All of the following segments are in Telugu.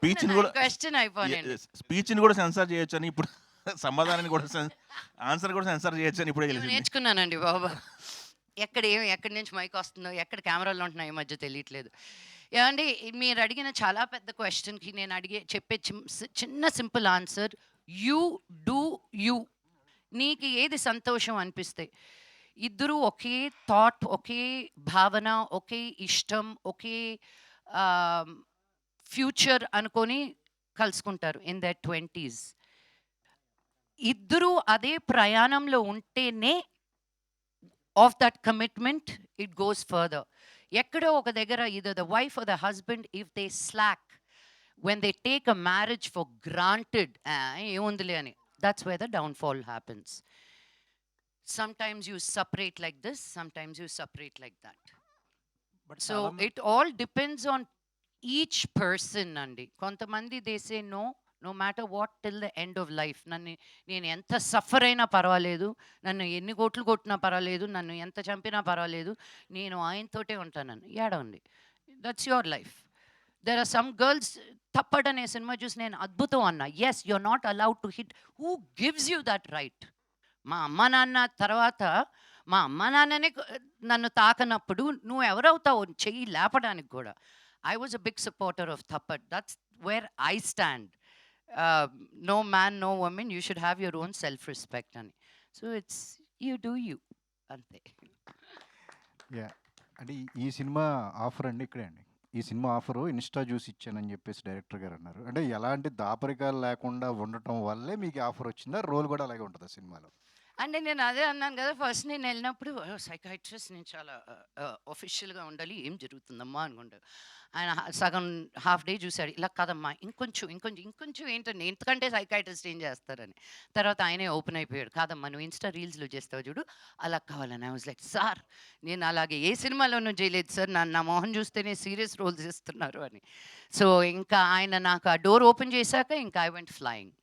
స్పీచ్‌ని కూడా క్వశ్చన్ అయిపోయానండి. స్పీచ్‌ని కూడా సెన్సార్ చేయొచ్చని ఇప్పుడు సమాధానాన్ని కూడా ఆన్సర్ కూడా సెన్సార్ చేయొచ్చని ఇప్పుడే నేను తెలిసింది. నేర్చుకున్నానండి బాబు. ఎక్కడి నుంచి మైక్ వస్తుందో, ఎక్కడ కెమెరాలు ఉంటున్నాయో ఈ మధ్య తెలియట్లేదు. ఏవండి మీరు అడిగిన చాలా పెద్ద క్వశ్చన్‌కి నేను చెప్పే చిన్న simple answer you do you. నీకు ఏది సంతోషం అనిపిస్తే. ఇద్దరూ ఒకే థాట్, ఒకే భావన, ఒకే ఇష్టం, ఒకే ఫ్యూచర్ అనుకొని కలుసుకుంటారు ఇన్ దర్ 20s. ఇద్దరూ అదే ప్రయాణంలో ఉంటేనే of that commitment it goes further. ఎక్కడో ఒక దగ్గర either the wife or the husband, if they slack, when they take a marriage for granted, ఏముందిలే అని, that's where the downfall happens. Sometimes you separate like this, sometimes you separate like that. So it all depends on each person అండి. కొంతమంది they say no matter what till the end of life. నేను ఎంత సఫర్ అయినా పర్వాలేదు, నన్ను ఎన్ని కోట్లు కొట్టినా పర్వాలేదు, నన్ను ఎంత చంపినా పర్వాలేదు, నేను ఆయనతోటే ఉంటానని. ఏడవండి, that's your life. There are some girls, Thappad అనే సినిమా చూసి నేను అద్భుతం అన్నా. Yes, you're not allowed to hit. Who gives you that right? మా అమ్మ నాన్న తర్వాత మా అమ్మ నాన్ననే నన్ను తాకనప్పుడు నువ్వు ఎవరవుతావు చెయ్యి లేపడానికి కూడా. I was a big supporter of Thappad. That's where I stand. No man, no woman, you should have your own self respect అని. So it's you do you, అంతే. యా, అంటే ఈ సినిమా ఆఫర్ అండి ఇక్కడే అండి. ఈ సినిమా ఆఫరు ఇన్స్టా చూసి ఇచ్చానని చెప్పేసి డైరెక్టర్ గారు అన్నారు. అంటే ఎలాంటి దాపరికాలు లేకుండా ఉండటం వల్లే మీకు ఆఫర్ వచ్చిందా? రోల్ కూడా అలాగే ఉంటుందా సినిమాలో? అంటే నేను అదే అన్నాను కదా, ఫస్ట్ నేను వెళ్ళినప్పుడు సైకాట్రిస్ట్, నేను చాలా ఒఫిషియల్గా ఉండాలి, ఏం జరుగుతుందమ్మా అనుకుంటాడు ఆయన. సగం హాఫ్ డే చూశాడు, ఇలా కాదమ్మా ఇంకొంచెం ఏంటండి, ఇంతకంటే సైకాట్రిస్ట్ ఏం చేస్తారని. తర్వాత ఆయనే ఓపెన్ అయిపోయాడు, కాదమ్మా నువ్వు ఇన్స్టా రీల్స్లో చేస్తావు చూడు, అలా కావాలని. ఐ వాజ్ లైక్, సార్ నేను అలాగే ఏ సినిమాలోనూ చేయలేదు సార్, నా మొహం చూస్తేనే సీరియస్ రోల్స్ ఇస్తున్నారు అని. సో ఇంకా ఆయన నాకు ఆ డోర్ ఓపెన్ చేశాక ఇంకా ఐ వెంట్ ఫ్లయింగ్.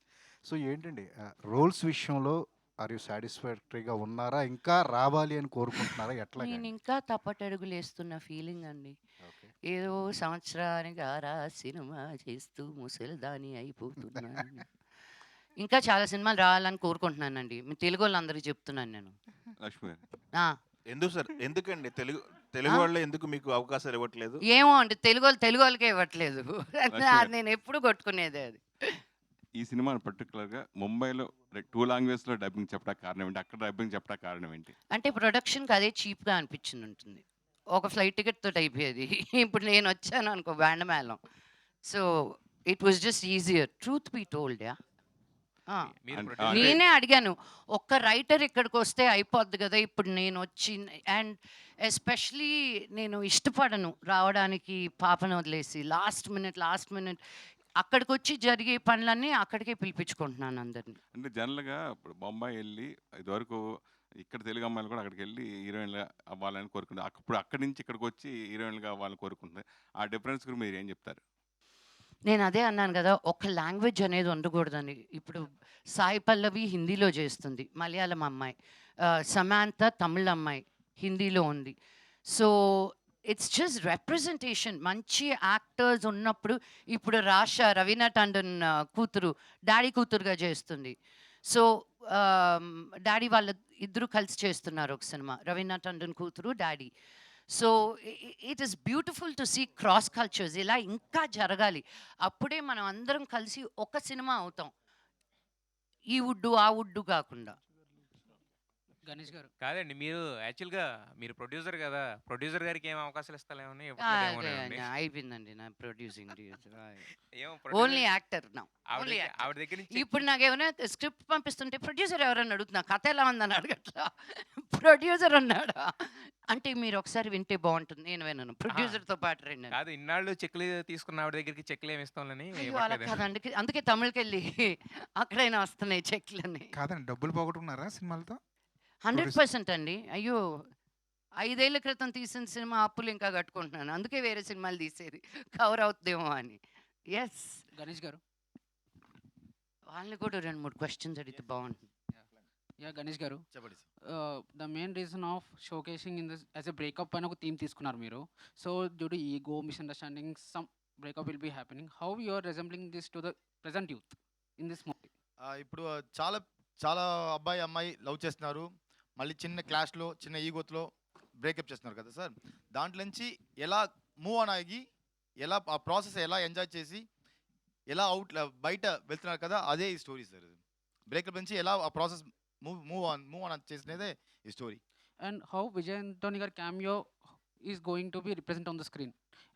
సో ఏంటండి రోల్స్ విషయంలో ఆర్ యూ సాటిస్ఫాక్టరీగా ఉన్నారా? ఇంకా రావాలి అని కోరుకుంటున్నారా? ఎట్లా? నేను ఇంకా తప్పటడుగులు వేస్తున్న ఫీలింగ్ అండి. ఓకే. ఏదో సంవత్సరానికి ఆరా సినిమా చేస్తూ ముసలిదాని అయిపోతున్నాను. ఇంకా చాలా సినిమాలు రావాలని కోరుకుంటున్నానండి. మీ తెలుగు వాళ్ళందరికీ చెప్తున్నాను నేను. లక్ష్మి గారు, ఆ, ఎందుకు సార్? ఎందుకండి తెలుగు వాళ్ళు ఎందుకు మీకు అవకాశాలు ఇవ్వట్లేదు? ఏమో అండి, తెలుగు వాళ్ళకే ఇవ్వట్లేదు. అది నేను ఎప్పుడు కొట్టుకునేదే అది. ఈ సినిమా పర్టికులర్గా ముంబైలో 2 లాంగ్వేజ్లో డబ్బింగ్ చెప్పడానికి కారణం ఏంటి? అక్కడ డబ్బింగ్ చెప్పడానికి కారణం ఏంటి? అంటే ప్రొడక్షన్కి అదే చీప్గా అనిపించింది ఉంటుంది. ఒక ఫ్లైట్ టికెట్ తోటి అయిపోయేది. ఇప్పుడు నేను వచ్చాను అనుకో బ్యాండ్ మేళం. So it was just easier, truth be told. Yeah, నేనే అడిగాను, ఒక్క రైటర్ ఇక్కడికి వస్తే అయిపోద్ది కదా. ఇప్పుడు నేను వచ్చి, అండ్ ఎస్పెషలీ నేను ఇష్టపడను రావడానికి పాపను వదిలేసి లాస్ట్ మినిట్ అక్కడికి వచ్చి జరిగే పనులన్నీ అక్కడికే పిలిపించుకుంటున్నాను అందరినీ. అంటే జనరల్గా ఇప్పుడు బొంబాయి వెళ్ళి ఇదివరకు ఇక్కడ తెలుగు అమ్మాయిలు కూడా అక్కడికి వెళ్ళి హీరోయిన్గా అవ్వాలని కోరుకుంటారు. అప్పుడు అక్కడి నుంచి ఇక్కడికి వచ్చి హీరోయిన్గా అవ్వాలని కోరుకుంటుంది. ఆ డిఫరెన్స్ గురించి మీరు ఏం చెప్తారు? నేను అదే అన్నాను కదా, ఒక లాంగ్వేజ్ అనేది ఉండకూడదని. ఇప్పుడు సాయి పల్లవి హిందీలో చేస్తుంది, మలయాళం అమ్మాయి. సమాంత తమిళ అమ్మాయి, హిందీలో ఉంది. So it's just representation. మంచి యాక్టర్స్ ఉన్నప్పుడు, ఇప్పుడు రవీనా టండన్ కూతురు డాడీ కూతురుగా చేస్తుంది. సో డాడీ వాళ్ళ ఇద్దరు కలిసి చేస్తున్నారు ఒక సినిమా, రవీనా టండన్ కూతురు daddy. So it is beautiful to see cross cultures. ఇలా ఇంకా జరగాలి, అప్పుడే మనం అందరం కలిసి ఒక సినిమా అవుతాం, ఈ వుడ్డు ఆ వుడ్డు కాకుండా. గణేష్ గారు, కాదండి, మీరు యాక్చువల్గా మీరు ప్రొడ్యూసర్ కదా, ప్రొడ్యూసర్ గారికి ఏం అవకాశాలు ఇస్తాలేమని అయిపోయిందండి నా ప్రొడ్యూసింగ్. ఏమో ఓన్లీ యాక్టర్ నా. ఆవిడ దగ్గర నుంచి ఇప్పుడు నాకు ఏమైనా స్క్రిప్ట్ పంపిస్తుంటే ప్రొడ్యూసర్ ఎవరన్నా అడుగుతున్నా, కథ ఎలా ఉందని అడగట్లా, ప్రొడ్యూసర్ అన్నాడా అంటే మీరు ఒకసారి వింటే బాగుంటుంది. నేను విన్నాను ప్రొడ్యూసర్తో పాటు రండి. కాదు, ఇన్నాళ్ళు చెక్లు తీసుకున్న ఆవిడ దగ్గరికి చెక్లు ఏమి ఇస్తాంలని. అలా కాదండి, అందుకే తమిళకి వెళ్ళి అక్కడైనా వస్తున్నాయి చెక్లని. కాదండి, డబ్బులు పోగొట్టుకున్నారా సినిమాలతో? 100% అండి. అయ్యో, 5 ఏళ్ల క్రితం తీసిన సినిమా అప్పులు ఇంకా కట్టుకుంటున్నాను, అందుకే వేరే సినిమాలు తీసేది కవర్ అవుతుందేమో అని. ఎస్ గణేష్ గారు, వాళ్ళని కూడా 2-3 క్వశ్చన్స్ అడిగితే బాగుంటుంది. యా గణేష్ గారు, చెప్పండి. The main reason of showcasing in this as a breakup అని ఒక థీమ్ తీసుకున్నారు మీరు. So due to ego, misunderstanding, some breakup will be happening, how you are resembling this to the present youth in this movie? ఇప్పుడు చాలా చాలా అబ్బాయి అమ్మాయి లవ్ చేస్తున్నారు, మళ్ళీ చిన్న క్లాష్లో చిన్న ఈగోత్లో బ్రేకప్ చేస్తున్నారు కదా సార్. దాంట్లో నుంచి ఎలా మూవ్ ఆన్ అయ్యి, ఎలా ఆ ప్రాసెస్ ఎలా ఎంజాయ్ చేసి ఎలా బయట వెళ్తున్నారు కదా, అదే ఈ స్టోరీ సార్. బ్రేకప్ నుంచి ఎలా ఆ ప్రాసెస్ మూవ్ ఆన్ చేసినదే ఈ story. And how Vijay Antony gar cameo is going to be represented on the screen?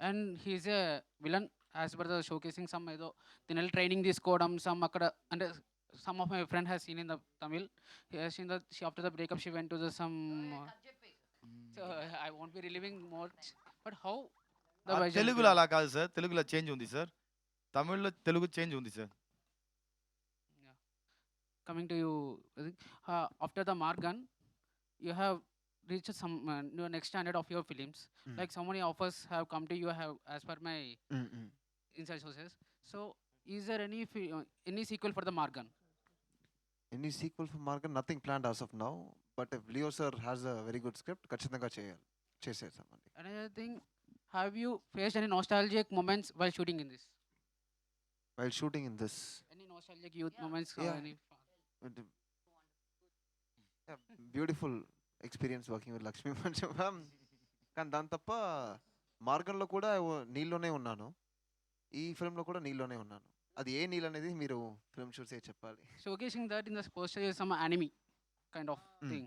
And he is a villain as per the showcasing some ఏదో తినల్ ట్రైనింగ్ తీసుకోవడం some అక్కడ అంటే some of my friend has seen in the Tamil. He has seen that she, after the breakup she went to the some so I won't be reliving much, but how the Vijay తెలుగులో అలా కాదు సార్, తెలుగులో చేంజ్ ఉంది సార్, తమిళ్లో తెలుగు చేంజ్ ఉంది sir. coming to you, I think, after the Margan, you have reached some your next standard of your films. Like so many offers have come to you, have as per my inside sources. So, is there any sequel for the Margan? Any sequel for Margan? Nothing planned as of now. But if Leo sir has a very good script, ఖచ్చితంగా చేసేసామండి. Another thing, have you faced any nostalgic moments while shooting in this? While shooting in this, Any nostalgic youth moments? Or Yeah. any beautiful experience working with Lakshmi మంచం మ్యామ్. కానీ దాని తప్ప మార్గంలో కూడా నీళ్ళలోనే ఉన్నాను, ఈ ఫిల్మ్లో కూడా నీళ్ళలోనే ఉన్నాను. అది ఏ నీళ్ళు అనేది మీరు ఫిల్మ్ చూసే చెప్పాలి. showcasing that in the poster is some anime kind of thing.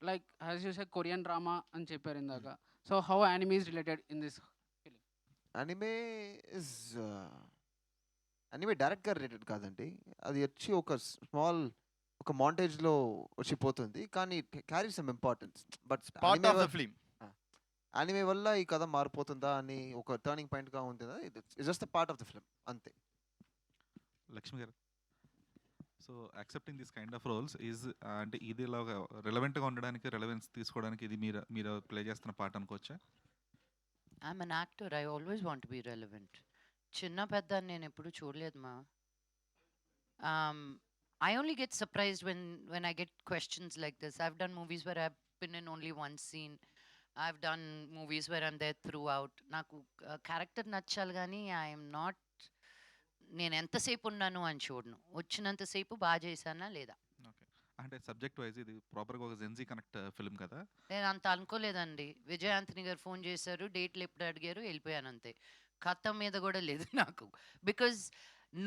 Like as you said, Korean drama and చెప్పారు ఇందాక. So how anime is related in this? Anime is anime డైరెక్ట్గా రిలేటెడ్ కాదండి, అది వచ్చి ఒక స్మాల్ ఒక మాంటేజ్లో వచ్చి పోతుంది, కానీ carry some importance. But part of the film. అనిమే వల్ల ఈ కథ మారిపోతుందా అని ఒక టర్నింగ్ పాయింట్గా ఉంటుందా, it's just part of the film అంతే. Lakshmi garu, so accepting this kind of roles is అంటే ఇది ఇలాగా రిలవెంట్గా ఉండడానికి, రెలవెన్స్ తీసుకోవడానికి ఇది మీరు ప్లే చేస్తున్న పాట అనుకోవచ్చా? I'm an actor. I always want to be relevant. చిన్న పెద్ద అని నేను ఎప్పుడు చూడలేదు మా. I only get surprised when I get questions like this. I've done movies where I've been in only one scene. I've done movies where I'm there throughout. నాకు క్యారెక్టర్ నచ్చాలి కానీ ఐఎమ్ నాట్, నేను ఎంతసేపు ఉన్నాను అని చూడను, వచ్చినంతసేపు బాగా చేశానా లేదా. ఓకే, అంటే సబ్జెక్ట్ వైజ్ ఇది ప్రాపర్గా ఒక జెన్జీ కనెక్ట్ ఫిల్మ్ కదా? నేను అంత అనుకోలేదండి. విజయ్ ఆంథనీ గారు ఫోన్ చేశారు, డేట్లు ఎప్పుడు అడిగారు, వెళ్ళిపోయాను అంతే. కథ మీద కూడా లేదు నాకు. Because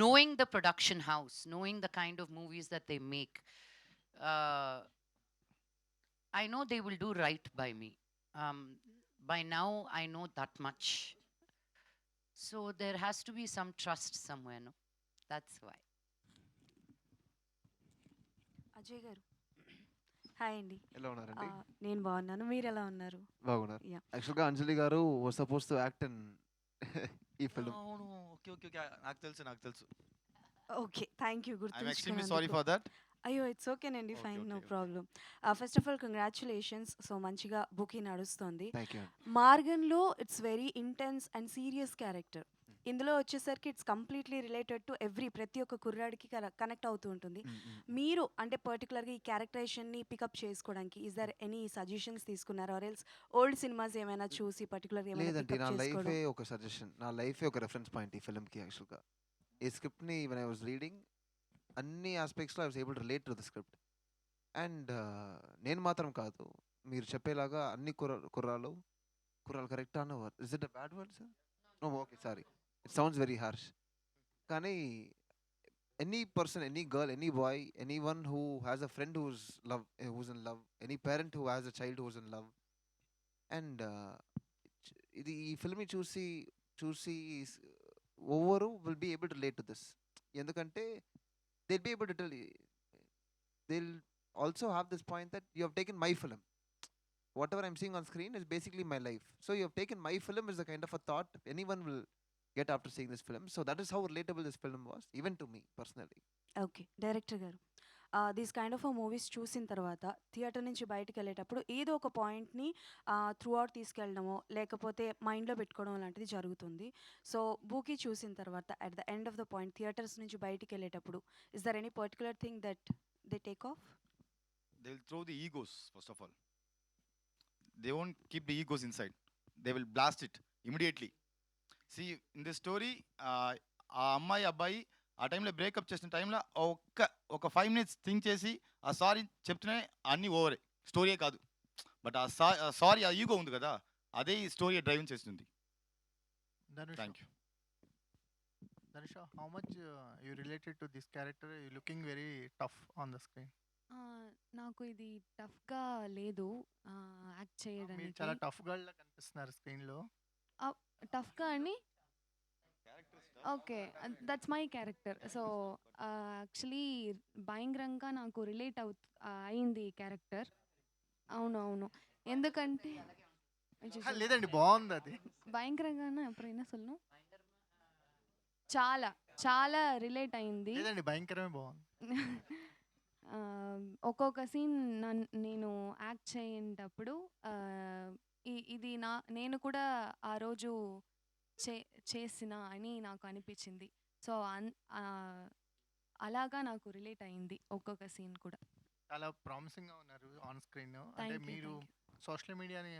knowing the production house, knowing the kind of movies that they make, I know they will do right by me. By now, I know that much. So there has to be some trust somewhere, no? That's why. Ajay గారు హాయ్ అండి. ఎలా ఉన్నారండి? నేను బాగున్నాను, మీరు ఎలా ఉన్నారు? బాగున్నారు. Yeah. యాక్చువల్గా Anjali garu was supposed to act in ఈ ఫిల్మ్. అవును, ఓకే ఓకే ఓకే, నాకు తెలుసు. Okay, thank you. I'm extremely sorry for that. అయ్యో ఇట్స్ ఓకేనండి, Okay, fine, no okay. Problem. First of all congratulations. So మంచిగా బుకింగ్ నడుస్తుంది. థ్యాంక్ యూ. మార్గన్లో it's very intense and serious character. ఇందులో వచ్చేసరికి ఇట్స్ కంప్లీట్లీ రిలేటెడ్ టు ప్రతి ఒక్క కుర్రాడికి కనెక్ట్ అవుతూ ఉంటుంది. మీరు అంటే పర్టికులర్గా ఈ క్యారెక్టరైజేషన్ని పికప్ చేసుకోవడానికి ఈజ్ దర్ ఎనీ సజెషన్స్ తీసుకున్నారా, ఆర్ ఎల్స్ ఓల్డ్ సినిమాస్ ఏమైనా చూసి పర్టికులర్గా లేదండి, నా లైఫే ఒక సజెషన్, నా లైఫే ఒక రెఫరెన్స్ పాయింట్ ఈ ఫిల్మ్కి. యాక్చువల్గా ఈ స్క్రిప్ట్ని వెన్ ఐ వాజ్ రీడింగ్ అన్ని ఆస్పెక్ట్స్లో I was able to relate to the script. And నేను మాత్రం కాదు, మీరు చెప్పేలాగా అన్ని కుర్రాలు కరెక్ట్ అన్న word, is it a bad word sir? Okay, sorry, it sounds very harsh. కానీ any person, any girl, any boy, any one who has a friend who's in love, any parent who has a child who's in love, and ఇది ఈ ఫిల్మ్ని చూసి ఓవరు will be able to relate to this. ఎందుకంటే they'll be able to tell you, they'll also have this point that you have taken my film, whatever I'm seeing on screen is basically my life, so you have taken my film is a kind of a thought anyone will get after seeing this film. So that is how relatable this film was, even to me personally. Okay, director గారు, దీస్ కైండ్ ఆఫ్ మూవీస్ చూసిన తర్వాత థియేటర్ నుంచి బయటకు వెళ్ళేటప్పుడు ఏదో ఒక పాయింట్ని త్రూ అవుట్ తీసుకెళ్ళడమో లేకపోతే మైండ్లో పెట్టుకోవడం లాంటిది జరుగుతుంది. సో బూకీ చూసిన తర్వాత at the end of the point theatres నుంచి బయటికి వెళ్ళేటప్పుడు is there any particular thing that they take off? They will throw the egos, first of all. They won't keep the egos inside. They will blast it immediately. See in the story ఆ అమ్మాయి అబ్బాయి ఆ టైంలో బ్రేకప్ చేసిన టైంలో ఒక 5 మినిట్స్ థింక్ చేసి ఆ సారీ చెప్తూనే అన్నీ ఓవరే, స్టోరీయే కాదు. బట్ ఆ సారీ ఆ ఈగో ఉంది కదా, అదే ఈ స్టోరీ డ్రైవింగ్ చేస్తుంది. Dhanusha, thank you. Dhanusha, how much you related to this character? You looking very tough on the screen. నాకు ఇది టఫ్గా లేదు యాక్ట్ మీరు చేయడానికి. చాలా టఫ్ గర్ల్ లా కనిపిస్తున్నారు స్క్రీన్ లో. టఫ్గా అని okay, that's my character. So actually భయంకరంగా నాకు రిలేట్ అయింది ఈ క్యారెక్టర్. అవును అవును, ఎందుకంటే లేదండి, బాగుంది అది. భయంకరంగానే ఎప్పుడైనా సొల్లు చాలా చాలా రిలేట్ అయింది. లేదండి, భయంకరమే బాగుంది. ఆ, ఒక్కొక్క సీన్ నేను యాక్ట్ చేయేటప్పుడు ఇది నేను కూడా ఆ రోజు చేసిన అని నాకు అనిపించింది. సో అలాగా నాకు రిలేట్ అయింది ఒక్కొక్క సీన్ కూడా. చాలా ప్రామిసింగ్ గా ఉన్నారు ఆన్ స్క్రీన్. అంటే థ్యాంక్ యూ మీరు థ్యాంక్ యూ. సోషల్ మీడియాని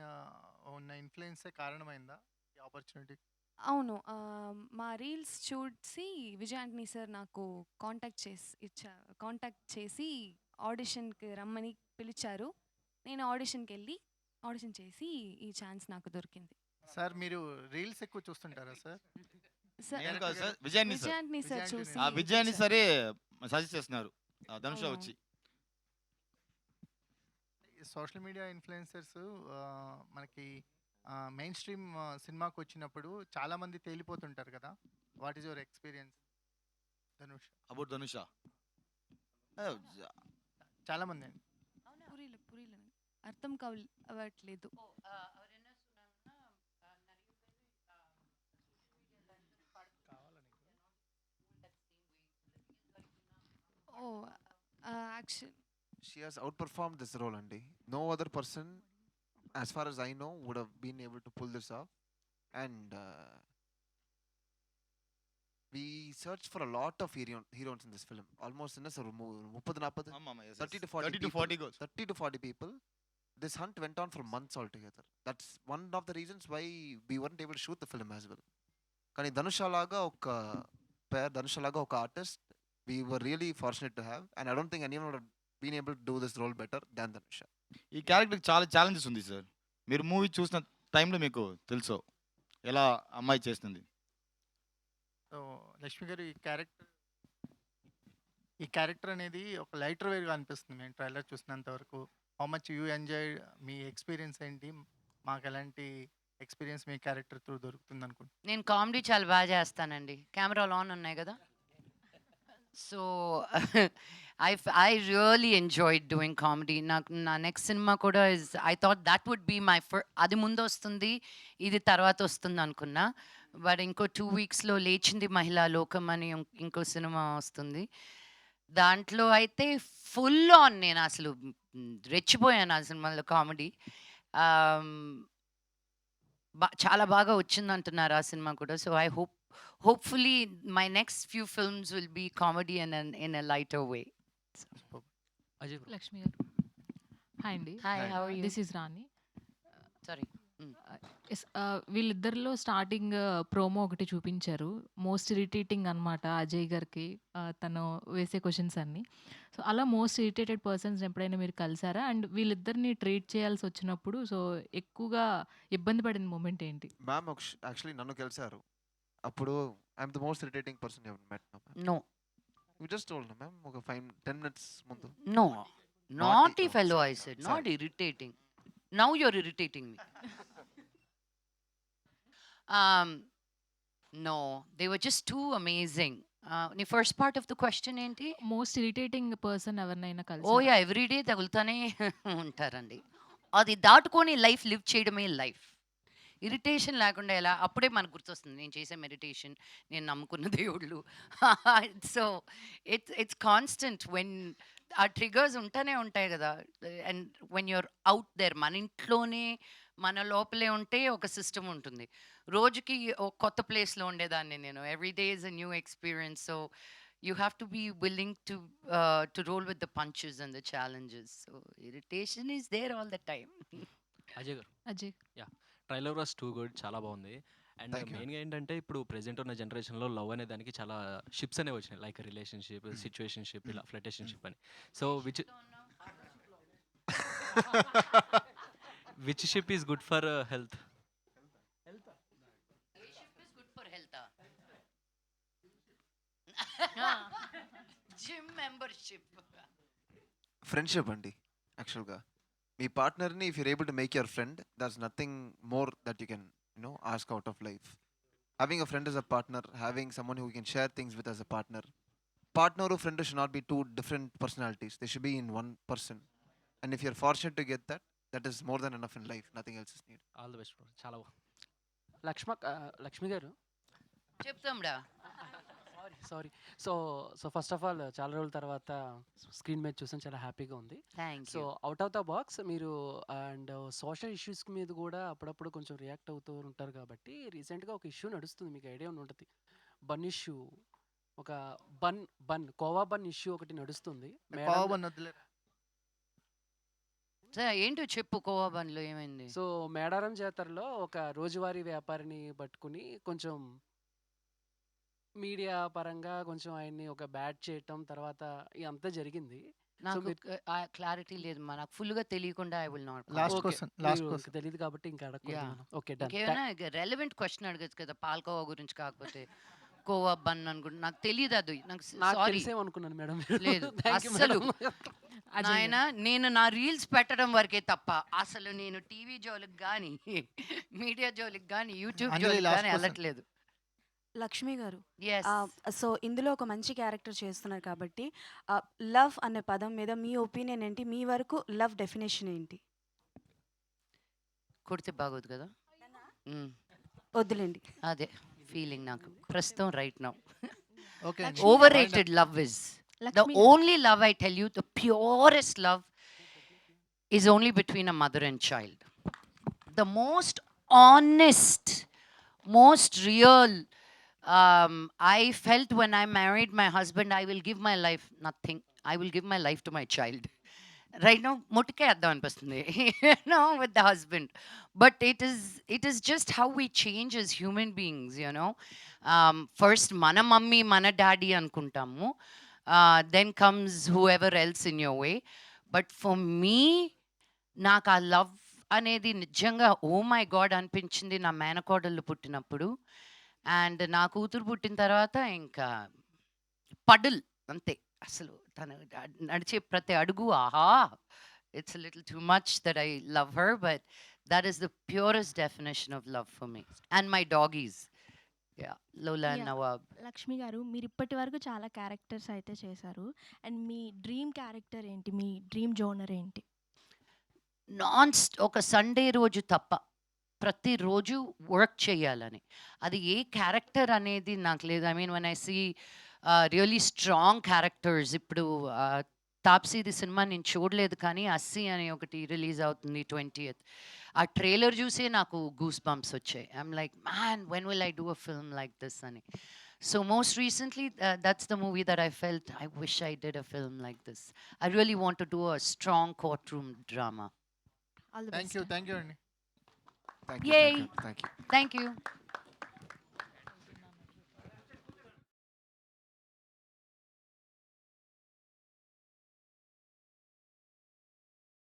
ఉన్న ఇన్ఫ్లుయెన్సే కారణమైందా ఈ ఆపర్చునిటీ? అవును, మా రీల్స్ చూసి విజయ్ ఆంటనీ సార్ నాకు కాంటాక్ట్ చేసి ఆడిషన్కి రమ్మని పిలిచారు. నేను ఆడిషన్కి వెళ్ళి ఆడిషన్ చేసి ఈ ఛాన్స్ నాకు దొరికింది. సార్ మీరు రీల్స్ ఎక్కువ చూస్తుంటారా సార్? సార్ నేను కాదు సార్, విజయాన్ని సార్. విజయ్ ఆంటనీ సార్ విజయ్ చూసి ఆ విజయాన్ని పిలిచారు. సరే సజెస్ట్ చేస్తున్నారు ధనుష అవును. వచ్చి. సోషల్ మీడియా ఇన్ఫ్లుయెన్సర్స్ మనకి మెయిన్ స్ట్రీమ్ సినిమాకి వచ్చినప్పుడు చాలా మంది తేలిపోతుంటారు కదా. What is your experience Dhanush? About Dhanush చాలా మంది అండి. పురీలు అర్థం అవ్వట్లేదు. ఓ actual She has outperformed this role, Andy. No other person, as far as I know, would have been able to pull this off. And we searched for a lot of heroines in this film. Almost in a 30 to 40 to 40 goals. 30 to 40 people. This hunt went on for months altogether. That's one of the reasons why we weren't able to shoot the film as well. కానీ ధనుష లాగా ఒక pair, ధనుష లాగా ఒక artist, we were really fortunate to have. And I don't think anyone would have been able to do this role better than Dhanusha. ఈ క్యారెక్టర్ చాలా ఛాలెంజెస్ ఉంది సార్. మీరు మూవీ చూసిన టైంలో మీకు తెలుసు ఎలా అమ్మాయి చేస్తుంది. సో లక్ష్మి గారు, ఈ క్యారెక్టర్ అనేది ఒక లైటర్ వేర్గా అనిపిస్తుంది మేము ట్రైలర్ చూసినంత వరకు. How much you enjoy, me experience ఏంటి? మాకు ఎలాంటి ఎక్స్పీరియన్స్ మీ క్యారెక్టర్ త్రూ దొరుకుతుంది అనుకుంటున్నాను. నేను కామెడీ చాలా బాగా చేస్తానండి. కెమెరాలు ఆన్ ఉన్నాయి కదా. So I really enjoyed doing comedy. నా నెక్స్ట్ సినిమా కూడా I thought that would be my అది ముందు వస్తుంది, ఇది తర్వాత వస్తుంది అనుకున్నా. బట్ ఇంకో 2 వీక్స్లో లేచింది మహిళా లోకం అని ఇంకో సినిమా వస్తుంది. దాంట్లో అయితే ఫుల్ ఆన్ నేను అసలు రెచ్చిపోయాను ఆ సినిమాలో కామెడీ. చాలా బాగా వచ్చింది అంటున్నారు ఆ సినిమా కూడా. So I hopefully my next few films will be comedy in a lighter way. Ajay Lakshmi గారు, హాయ్ అండి. Hi, how are you? This is Rani. Sorry. వీళ్ళిద్దరిలో స్టార్టింగ్ ప్రోమో ఒకటి చూపించారు. మోస్ట్ ఇరిటేటింగ్ అనమాట అజయ్ గారికి, తను వేసే క్వశ్చన్స్ అన్ని. సో అలా మోస్ట్ ఇరిటేటెడ్ పర్సన్స్ ఎప్పుడైనా మీరు కలిసారా? అండ్ వీళ్ళిద్దరిని ట్రీట్ చేయాల్సి వచ్చినప్పుడు సో ఎక్కువగా ఇబ్బంది పడిన మూమెంట్ ఏంటి? మ్యామ్ యాక్చువల్లీ నన్ను కలిసారు. అప్పుడు I'm the most irritating person ఎవరు మెట్. No. You just told ma'am ఒక 10 minutes ముందు. No. Naughty oh, fellow, I sorry, said. sorry. Not irritating. Now you're irritating me. No, they were just too amazing. The first part of the question ఏంటి? మోస్ట్ ఇరిటేటింగ్ పర్సన్ ఎవరినైనా ఓ కలిసి యా, ఎవ్రీడే తగులుతానే ఉంటారండి. అది దాటుకొని లైఫ్ లివ్ చేయడమే లైఫ్. ఇరిటేషన్ లేకుండా ఎలా? అప్పుడే మనకు గుర్తొస్తుంది నేను చేసే మెడిటేషన్, నేను నమ్ముకున్న దేవుళ్ళు. సో ఇట్స్ కాన్స్టెంట్ వెన్ ఆ ట్రిగర్స్ ఉంటానే ఉంటాయి కదా. And when you're out there, మన ఇంట్లోనే మన లోపలే ఉంటే ఒక సిస్టమ్ ఉంటుంది. రోజుకి ఒక కొత్త ప్లేస్లో ఉండేదాన్ని నేను. Every day is a new experience. So you have to be willing to roll with the punches and the challenges. So irritation is there all the time. Ajay గారు, Ajay yeah trailer was too good, చాలా బాగుంది. And Thank you. మెయిన్గా ఏంటంటే ఇప్పుడు ప్రెజెంట్ ఉన్న జనరేషన్లో లవ్ అనే దానికి చాలా షిప్స్ అనేవి వచ్చినాయి, లైక్ రిలేషన్షిప్, సిచ్యువేషన్షిప్, ఇలా ఫ్లటేషన్షిప్ అని. So which ship is good for health? Good for health. Gym membership. Friendship అండి యాక్చువల్గా. మీ పార్ట్నర్ని if you're able to make your friend, that's nothing more that you can ask out of life. Having a friend as a partner, having someone who you can share things with as a partner. Partner or friend should not be two different personalities. They should be in one person. And if you're fortunate to get that, that is more than enough in life. Nothing else is needed. All the best bro, చాలా బాగుంది. లక్ష్మి గారు, చెప్తాండా. Sorry. So first of all చాలా రోజుల తర్వాత స్క్రీన్ మీద చూసాను, చాలా హ్యాపీగా ఉంది. Thank so you. Out of the box మీరు అండ్ సోషల్ ఇష్యూస్ మీద కూడా అప్పుడప్పుడు కొంచెం రియాక్ట్ అవుతూ ఉంటారు కాబట్టి రీసెంట్గా ఒక ఇష్యూ నడుస్తుంది, మీకు ఐడియా ఉంటుంది. బన్ ఇష్యూ, ఒక కోవా బన్ ఇష్యూ ఒకటి నడుస్తుంది. కోవన్ వదిలేరా? ఏంటో చెప్పు, కోవా బండ్లో ఏమైంది? సో మేడారం జాతరలో ఒక రోజువారీ వ్యాపారిని పట్టుకుని కొంచెం మీడియా పరంగా కొంచెం ఆయన్ని ఒక బ్యాట్ చేయటం, తర్వాత ఇదంతా జరిగింది. నాకు క్లారిటీ లేదు, నాకు ఫుల్గా తెలియకుండా I will not. Last question, last question. తెలియదు కాబట్టి ఇంకా అడగకూడదు Yeah. మనం. Okay, done. ఇంకేమైనా రెలవెంట్ క్వశ్చన్ అడగచ్చు కదా, పాల్కోవా గురించి కాకపోతే కోవా బన్ అనుకుంటా. నాకు తెలియదు అది, నాకు నాకు సారీ. తెలిసేమనుకున్నాను మేడం. లేదు, Thank you, అస్సలు. madam. నాయన, నేను నా రీల్స్ పెట్టడం వరకే తప్ప అసలు నేను టీవీ జోలికి కానీ మీడియా జోలికి కానీ యూట్యూబ్ అంజలి, జోలికి last కానీ question. వెళ్ళట్లేదు. లక్ష్మి గారు, ఎస్. సో ఇందులో ఒక మంచి క్యారెక్టర్ చేస్తున్నారు కాబట్టి లవ్ అనే పదం మీద మీ ఒపీనియన్ ఏంటి? మీ వరకు లవ్ డెఫినేషన్ ఏంటి? కొడితే బాగోదు కదా. వద్దులేండి. అదే ఫీలింగ్ నాకు ప్రస్తుతం right now. Okay, Overrated love is. The only love, I tell you, the purest love is only between a mother and child. The most honest, most real, I felt when I married my husband, I will give my life, nothing. I will give my life to my child. Right now, ముట్టుకే అర్థం అనిపిస్తుంది, with the husband. But it is just how we change as human beings, First, mana mummy, mana daddy అనుకుంటాము. Then comes whoever else in your way. But for me, నాకు ఆ లవ్ అనేది నిజంగా ఓ మై గాడ్ అనిపించింది నా మేనకోడళ్ళు పుట్టినప్పుడు. అండ్ నా కూతురు పుట్టిన తర్వాత ఇంకా పడుల్ అంతే. అసలు తను నడిచే ప్రతి అడుగు ఆహా, it's little too much that I love her, but that is the purest definition of love for me. And my doggies, Lola and Nawab. Lakshmi గారు, మీరు ఇప్పటి వరకు చాలా క్యారెక్టర్స్ అయితే చేశారు. అండ్ మీ డ్రీమ్ క్యారెక్టర్ ఏంటి? మీ డ్రీమ్ జోనర్ ఏంటి? ఒక సండే రోజు తప్ప ప్రతిరోజు వర్క్ చేయాలని. అది ఏ క్యారెక్టర్ అనేది నాకు లేదు. I mean one I see really strong characters. ఇప్పుడు తాప్సీది సినిమా నేను చూడలేదు, కానీ అస్సీ అని ఒకటి రిలీజ్ అవుతుంది 20th. ఆ ట్రైలర్ చూసే నాకు గూస్ బంప్స్ వచ్చాయి. I'm like, man, when will I do a film like this అని. So most recently, that's the movie that I felt, I wish I did a film like this. I really want to do a strong courtroom drama. All the thank best. You, thank you అండి. Thank you. Yay. Thank you. Thank you.